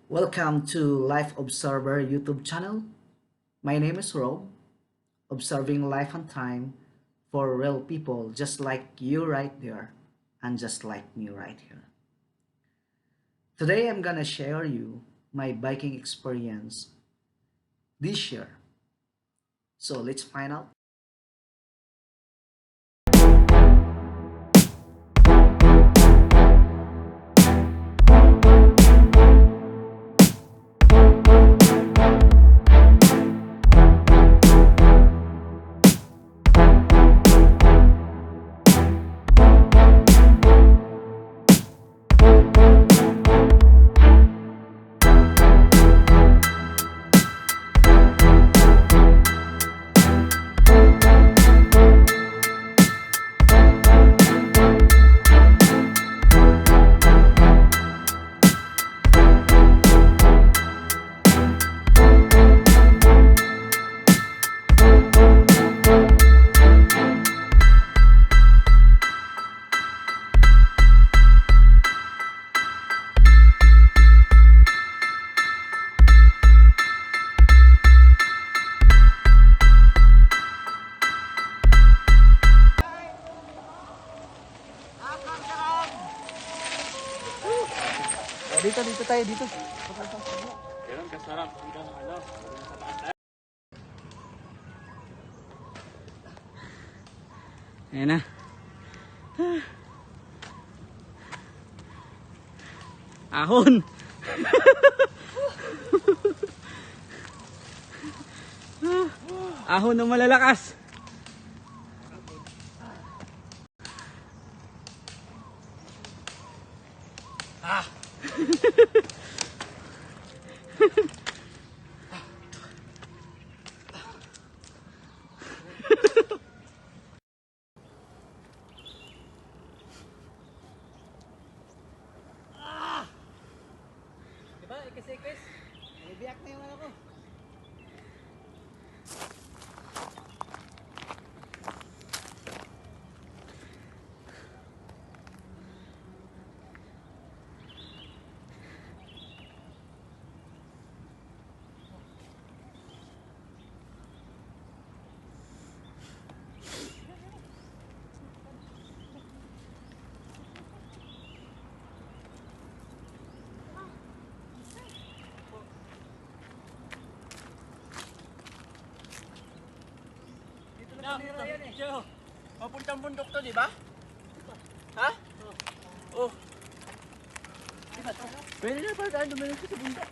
Welcome to Life Observer YouTube channel. My name is Rob, observing life and time for real people just like you right there and just like me right here. Today I'm gonna share you my biking experience this year. So let's find out. Dito tayo dito. Ganun kasarap hanggang ano. Ayan na. Ahon. Ahon ng malalakas. Diba, ikis-ikis? Ibiyak na yung ano ko. Joe, papuntang bundok to, di ba? Ha? Oh. Pwede na pa tayo dumalang sa bundok.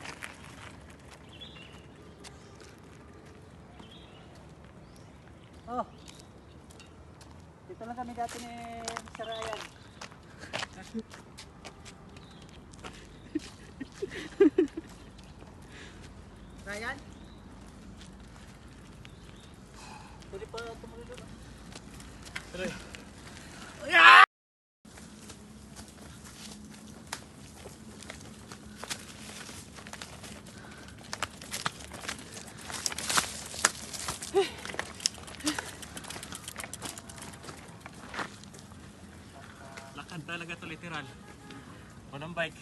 Oh. Dito lang kami dati ni Sarayan. Ryan? Pwede pa tumuloy doon. Tuloy. Lakad talaga to literal. Walang bike.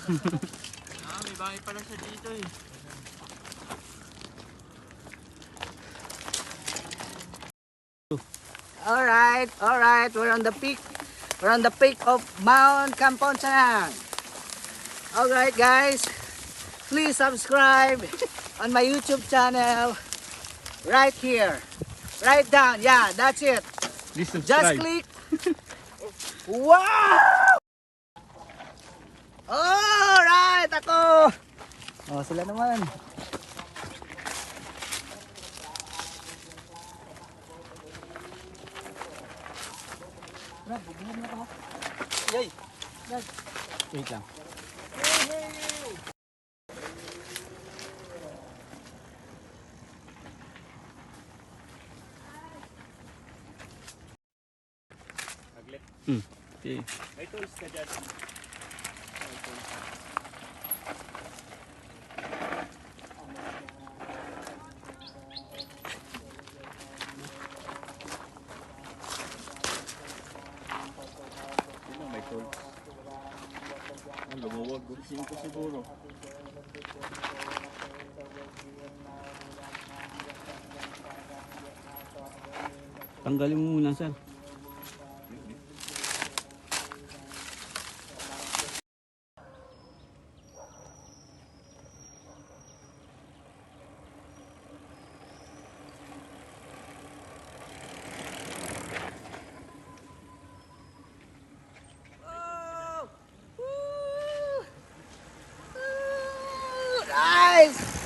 May bahay pala siya dito eh. All right, we're on the peak. We're on the peak of Mount Kamponsanang. All right, guys, please subscribe on my YouTube channel right here. Right down, yeah, that's it. Please Just subscribe. click. Wow! All right, ako. Oh, sila naman. Yay! Wait lang. Saglit. Okay. May tools ka dyan. 5 siguro. Tanggalin mo muna, sir. Nice!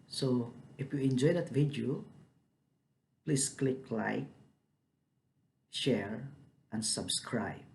So, if you enjoyed that video, please click like, share, and subscribe.